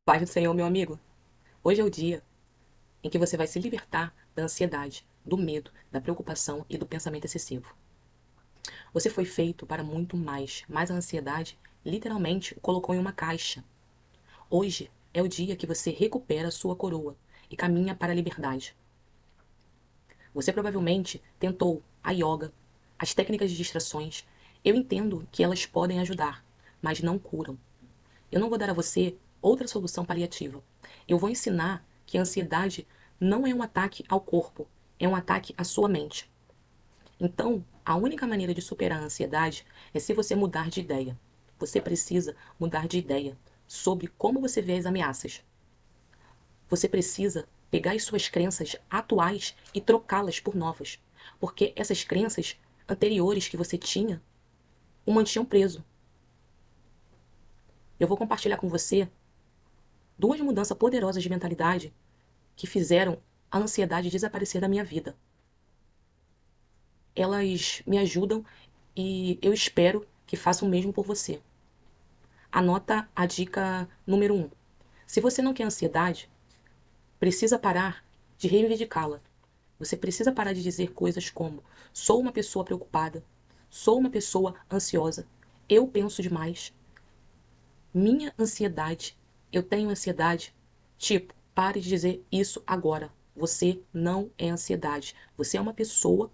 Paz do Senhor, meu amigo. Hoje é o dia em que você vai se libertar da ansiedade, do medo, da preocupação e do pensamento excessivo. Você foi feito para muito mais, mas a ansiedade literalmente o colocou em uma caixa. Hoje é o dia que você recupera sua coroa e caminha para a liberdade. Você provavelmente tentou a yoga, as técnicas de distrações. Eu entendo que elas podem ajudar, mas não curam. Eu não vou dar a você outra solução paliativa. Eu vou ensinar que a ansiedade não é um ataque ao corpo, é um ataque à sua mente. Então, a única maneira de superar a ansiedade é se você mudar de ideia. Você precisa mudar de ideia sobre como você vê as ameaças. Você precisa pegar as suas crenças atuais e trocá-las por novas, porque essas crenças anteriores que você tinha o mantinham preso. Eu vou compartilhar com você duas mudanças poderosas de mentalidade que fizeram a ansiedade desaparecer da minha vida. Elas me ajudam e eu espero que façam o mesmo por você. Anota a dica número 1. Se você não quer ansiedade, precisa parar de reivindicá-la. Você precisa parar de dizer coisas como: sou uma pessoa preocupada, sou uma pessoa ansiosa, eu penso demais, minha ansiedade, eu tenho ansiedade. Tipo, pare de dizer isso agora. Você não é ansiedade. Você é uma pessoa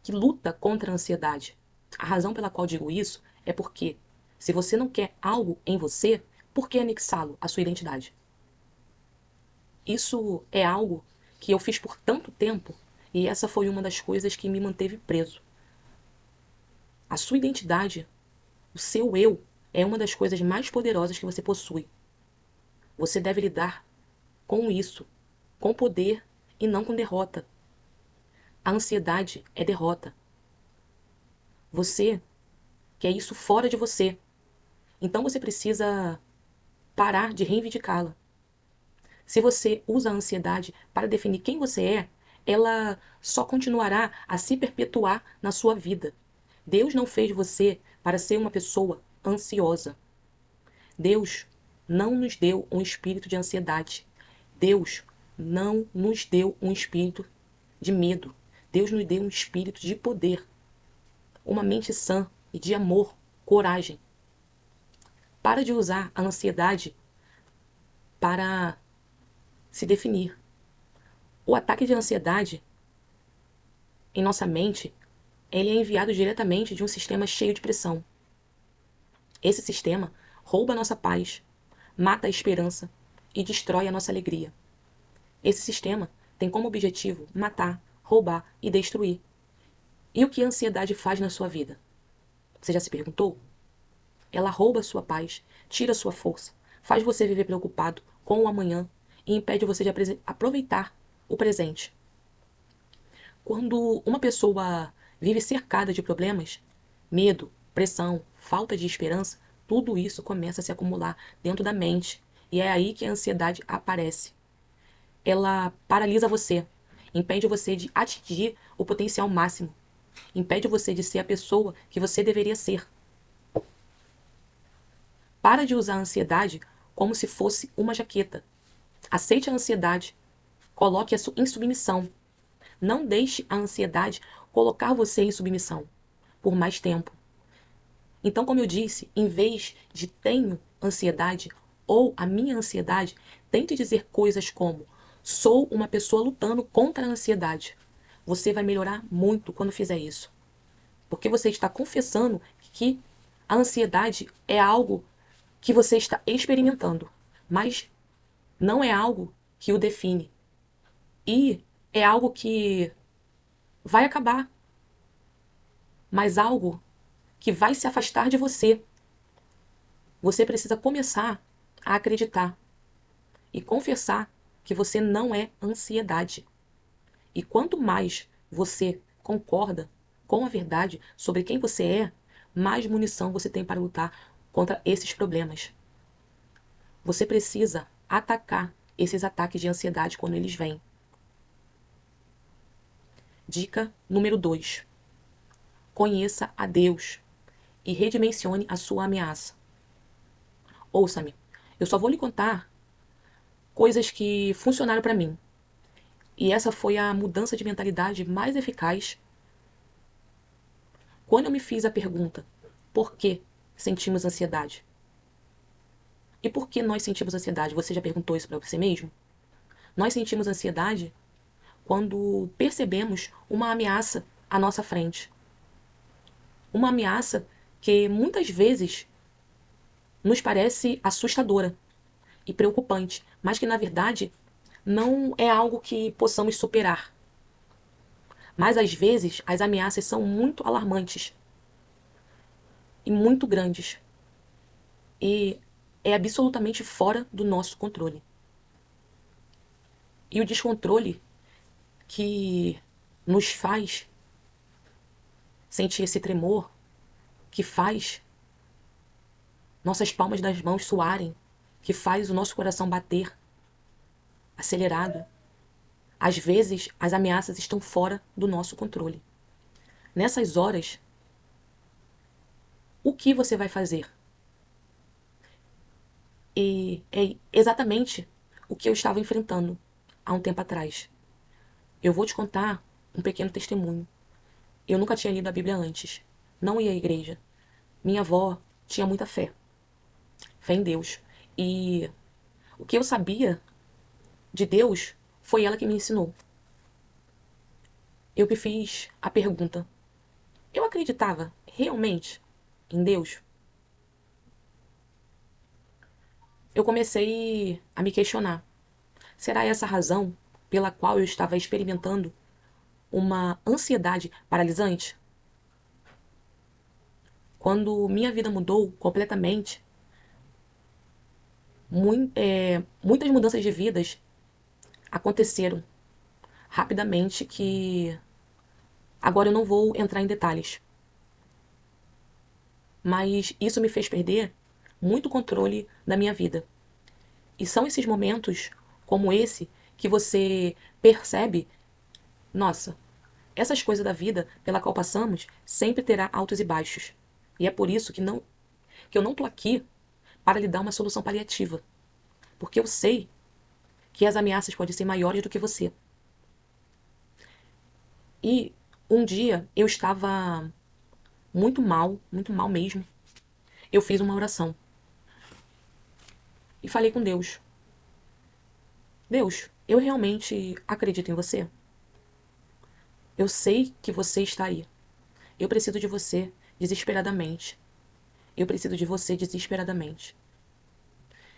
que luta contra a ansiedade. A razão pela qual digo isso é porque, se você não quer algo em você, por que anexá-lo à sua identidade? Isso é algo que eu fiz por tanto tempo e essa foi uma das coisas que me manteve preso. A sua identidade, o seu eu, é uma das coisas mais poderosas que você possui. Você deve lidar com isso, com poder e não com derrota. A ansiedade é derrota. Você quer isso fora de você. Então você precisa parar de reivindicá-la. Se você usa a ansiedade para definir quem você é, ela só continuará a se perpetuar na sua vida. Deus não fez você para ser uma pessoa ansiosa. Deus não nos deu um espírito de ansiedade. Deus não nos deu um espírito de medo. Deus nos deu um espírito de poder, uma mente sã e de amor, coragem. Para de usar a ansiedade para se definir. O ataque de ansiedade em nossa mente, ele é enviado diretamente de um sistema cheio de pressão. Esse sistema rouba a nossa paz, mata a esperança e destrói a nossa alegria. Esse sistema tem como objetivo matar, roubar e destruir. E o que a ansiedade faz na sua vida? Você já se perguntou? Ela rouba a sua paz, tira a sua força, faz você viver preocupado com o amanhã e impede você de aproveitar o presente. Quando uma pessoa vive cercada de problemas, medo, pressão, falta de esperança, tudo isso começa a se acumular dentro da mente. E é aí que a ansiedade aparece. Ela paralisa você, impede você de atingir o potencial máximo, impede você de ser a pessoa que você deveria ser. Para de usar a ansiedade como se fosse uma jaqueta. Aceite a ansiedade, coloque-a em submissão. Não deixe a ansiedade colocar você em submissão por mais tempo. Então, como eu disse, em vez de tenho ansiedade ou a minha ansiedade, tente dizer coisas como: sou uma pessoa lutando contra a ansiedade. Você vai melhorar muito quando fizer isso. Porque você está confessando que a ansiedade é algo que você está experimentando, mas não é algo que o define. E é algo que vai acabar, mas algo que vai se afastar de você. Você precisa começar a acreditar e confessar que você não é ansiedade. E quanto mais você concorda com a verdade sobre quem você é, mais munição você tem para lutar contra esses problemas. Você precisa atacar esses ataques de ansiedade quando eles vêm. Dica número 2. Conheça a Deus e redimensione a sua ameaça. Ouça-me, eu só vou lhe contar coisas que funcionaram para mim. E essa foi a mudança de mentalidade mais eficaz quando eu me fiz a pergunta: por que sentimos ansiedade? E por que nós sentimos ansiedade? Você já perguntou isso para você mesmo? Nós sentimos ansiedade quando percebemos uma ameaça à nossa frente. Uma ameaça que muitas vezes nos parece assustadora e preocupante, mas que na verdade não é algo que possamos superar. Mas às vezes as ameaças são muito alarmantes e muito grandes e é absolutamente fora do nosso controle. E o descontrole que nos faz sentir esse tremor, que faz nossas palmas das mãos suarem, que faz o nosso coração bater acelerado. Às vezes, as ameaças estão fora do nosso controle. Nessas horas, o que você vai fazer? E é exatamente o que eu estava enfrentando há um tempo atrás. Eu vou te contar um pequeno testemunho. Eu nunca tinha lido a Bíblia antes. Não ia à igreja. Minha avó tinha muita fé. Fé em Deus. E o que eu sabia de Deus foi ela que me ensinou. Eu me fiz a pergunta: eu acreditava realmente em Deus? Eu comecei a me questionar. Será essa a razão pela qual eu estava experimentando uma ansiedade paralisante? Quando minha vida mudou completamente, muitas mudanças de vidas aconteceram rapidamente que agora eu não vou entrar em detalhes. Mas isso me fez perder muito controle da minha vida. E são esses momentos como esse que você percebe, nossa, essas coisas da vida pela qual passamos sempre terá altos e baixos. E é por isso que eu não tô aqui para lhe dar uma solução paliativa. Porque eu sei que as ameaças podem ser maiores do que você. E um dia eu estava muito mal mesmo. Eu fiz uma oração e falei com Deus: Deus, eu realmente acredito em você? Eu sei que você está aí. Eu preciso de você desesperadamente. Eu preciso de você desesperadamente.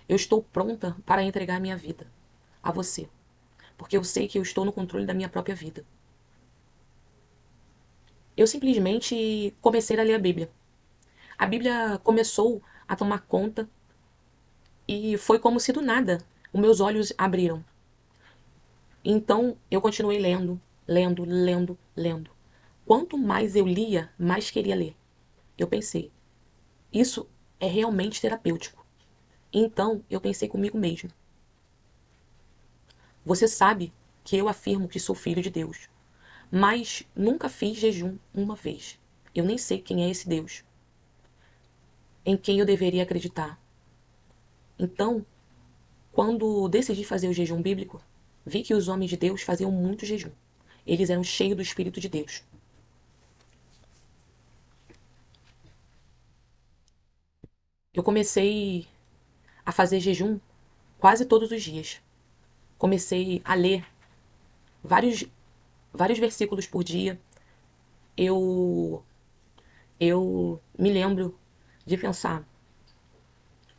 Eu estou pronta para entregar minha vida a você, porque eu sei que eu estou no controle da minha própria vida. Eu simplesmente comecei a ler a Bíblia. A Bíblia começou a tomar conta e foi como se do nada os meus olhos abriram. Então eu continuei lendo, lendo, lendo, lendo. Quanto mais eu lia, mais queria ler. Eu pensei, isso é realmente terapêutico. Então eu pensei comigo mesmo: você sabe que eu afirmo que sou filho de Deus, mas nunca fiz jejum uma vez. Eu nem sei quem é esse Deus, em quem eu deveria acreditar. Então, quando decidi fazer o jejum bíblico, vi que os homens de Deus faziam muito jejum. Eles eram cheios do Espírito de Deus. Eu comecei a fazer jejum quase todos os dias. Comecei a ler vários, vários versículos por dia. Eu, eu me lembro de pensar,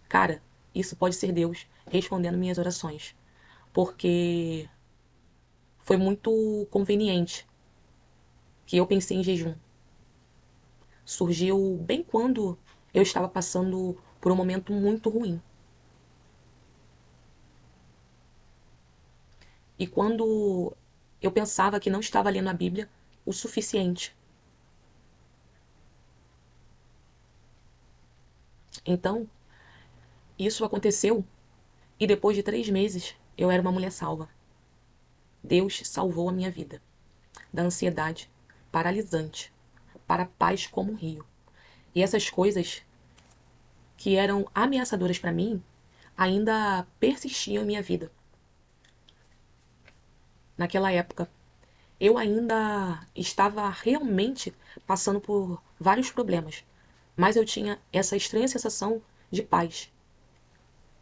cara, isso pode ser Deus respondendo minhas orações. Porque foi muito conveniente que eu pensei em jejum. Surgiu bem quando eu estava passando por um momento muito ruim. E quando eu pensava que não estava lendo a Bíblia o suficiente. Então, isso aconteceu e depois de 3 meses eu era uma mulher salva. Deus salvou a minha vida da ansiedade paralisante para a paz como um rio. E essas coisas que eram ameaçadoras para mim ainda persistiam em minha vida. naquela época. Eu ainda estava realmente passando por vários problemas, mas eu tinha essa estranha sensação de paz,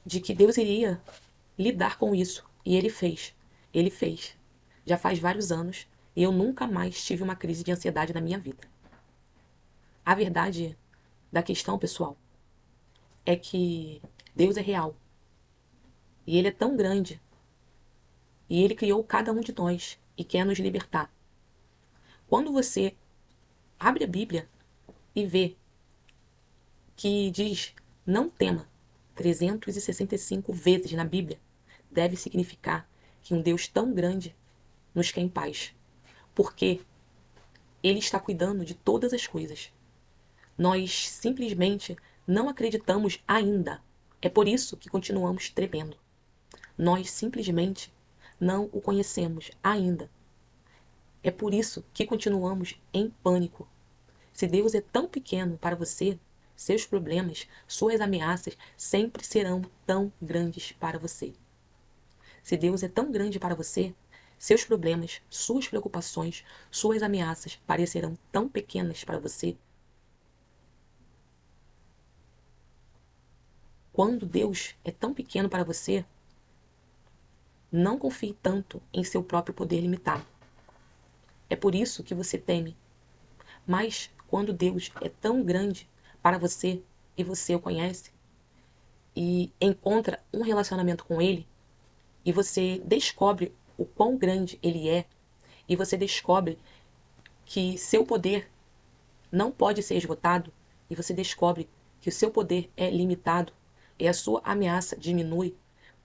de que Deus iria lidar com isso. E Ele fez. Ele fez. Já faz vários anos e eu nunca mais tive uma crise de ansiedade na minha vida. A verdade da questão, pessoal, é que Deus é real. E Ele é tão grande. E Ele criou cada um de nós e quer nos libertar. Quando você abre a Bíblia e vê que diz não tema 365 vezes na Bíblia, deve significar que um Deus tão grande nos quer em paz. Porque Ele está cuidando de todas as coisas. Nós simplesmente não acreditamos ainda. É por isso que continuamos tremendo. Nós simplesmente não o conhecemos ainda. É por isso que continuamos em pânico. Se Deus é tão pequeno para você, seus problemas, suas ameaças sempre serão tão grandes para você. Se Deus é tão grande para você, seus problemas, suas preocupações, suas ameaças parecerão tão pequenas para você. Quando Deus é tão pequeno para você, não confie tanto em seu próprio poder limitado. É por isso que você teme. Mas quando Deus é tão grande para você e você o conhece e encontra um relacionamento com Ele e você descobre o quão grande Ele é e você descobre que seu poder não pode ser esgotado e você descobre que o seu poder é limitado e a sua ameaça diminui,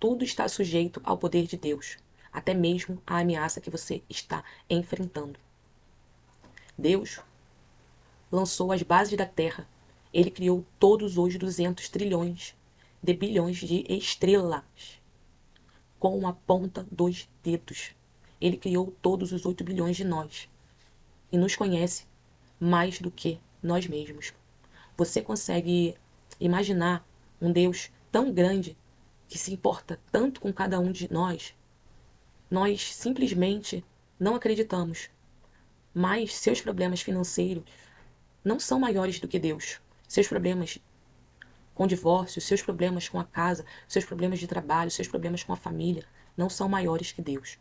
tudo está sujeito ao poder de Deus, até mesmo a ameaça que você está enfrentando. Deus lançou as bases da Terra. Ele criou todos os 200 trilhões de bilhões de estrelas com a ponta dos dedos. Ele criou todos os 8 bilhões de nós e nos conhece mais do que nós mesmos. Você consegue imaginar um Deus tão grande que se importa tanto com cada um de nós? Nós simplesmente não acreditamos. Mas seus problemas financeiros não são maiores do que Deus. Seus problemas com divórcio, seus problemas com a casa, seus problemas de trabalho, seus problemas com a família não são maiores que Deus.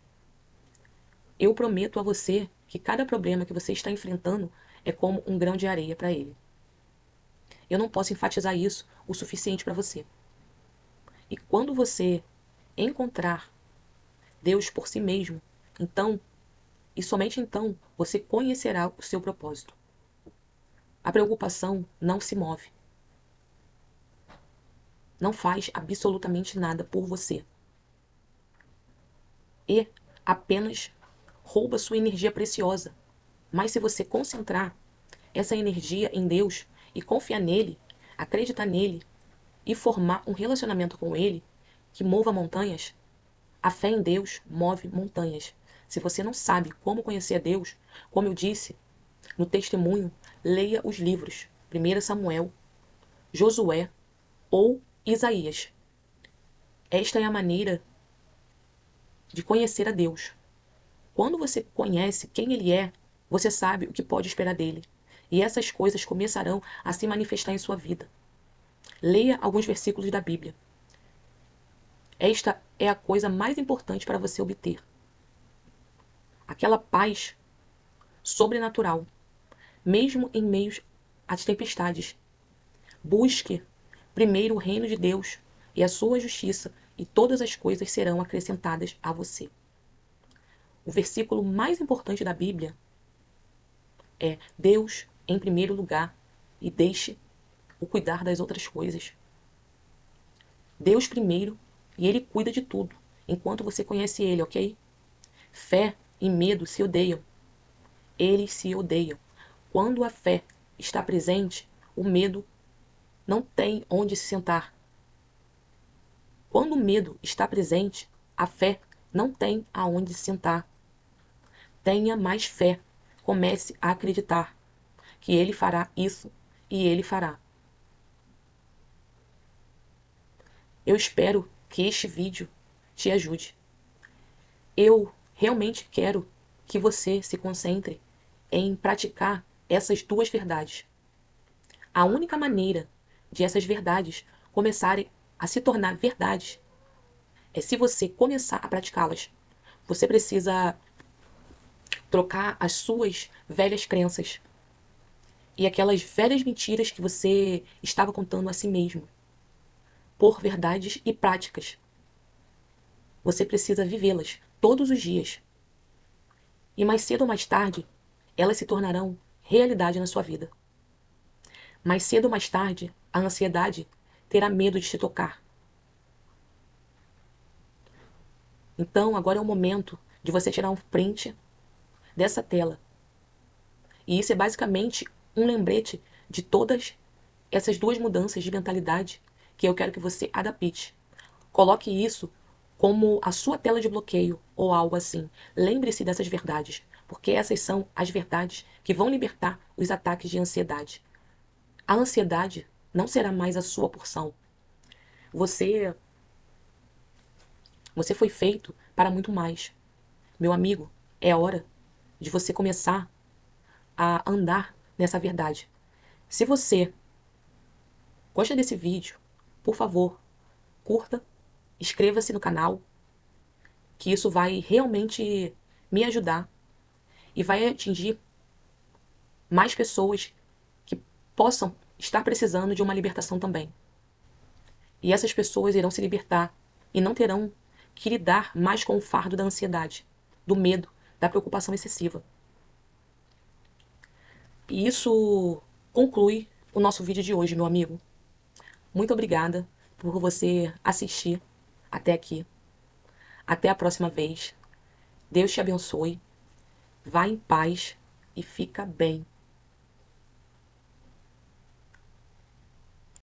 Eu prometo a você que cada problema que você está enfrentando é como um grão de areia para Ele. Eu não posso enfatizar isso o suficiente para você. E quando você encontrar Deus por si mesmo, então, e somente então, você conhecerá o seu propósito. A preocupação não se move. Não faz absolutamente nada por você. E apenas rouba sua energia preciosa. Mas se você concentrar essa energia em Deus e confiar nele, acreditar nele e formar um relacionamento com ele que mova montanhas, a fé em Deus move montanhas. Se você não sabe como conhecer a Deus, como eu disse no testemunho, leia os livros 1 Samuel, Josué ou Isaías. Esta é a maneira de conhecer a Deus. Quando você conhece quem Ele é, você sabe o que pode esperar dele. E essas coisas começarão a se manifestar em sua vida. Leia alguns versículos da Bíblia. Esta é a coisa mais importante para você obter. Aquela paz sobrenatural, mesmo em meio às tempestades. Busque primeiro o reino de Deus e a sua justiça, e todas as coisas serão acrescentadas a você. O versículo mais importante da Bíblia é Deus em primeiro lugar e deixe o cuidar das outras coisas. Deus primeiro e Ele cuida de tudo, enquanto você conhece Ele, ok? Fé e medo se odeiam. Eles se odeiam. Quando a fé está presente, o medo não tem onde se sentar. Quando o medo está presente, a fé não tem aonde se sentar. Tenha mais fé. Comece a acreditar que Ele fará isso e Ele fará. Eu espero que este vídeo te ajude. Eu realmente quero que você se concentre em praticar essas duas verdades. A única maneira de essas verdades começarem a se tornar verdades é se você começar a praticá-las. Você precisa trocar as suas velhas crenças e aquelas velhas mentiras que você estava contando a si mesmo por verdades e práticas. Você precisa vivê-las todos os dias. E mais cedo ou mais tarde, elas se tornarão realidade na sua vida. Mais cedo ou mais tarde, a ansiedade terá medo de te tocar. Então, agora é o momento de você tirar um print dessa tela. E isso é basicamente um lembrete de todas essas duas mudanças de mentalidade que eu quero que você adapte. Coloque isso como a sua tela de bloqueio ou algo assim. Lembre-se dessas verdades, porque essas são as verdades que vão libertar os ataques de ansiedade. A ansiedade não será mais a sua porção. Você, você foi feito para muito mais. Meu amigo, é hora de você começar a andar nessa verdade. Se você gosta desse vídeo, por favor, curta, inscreva-se no canal, que isso vai realmente me ajudar e vai atingir mais pessoas que possam estar precisando de uma libertação também. E essas pessoas irão se libertar e não terão que lidar mais com o fardo da ansiedade, do medo, da preocupação excessiva. E isso conclui o nosso vídeo de hoje, meu amigo. Muito obrigada por você assistir até aqui. Até a próxima vez. Deus te abençoe. Vá em paz e fica bem.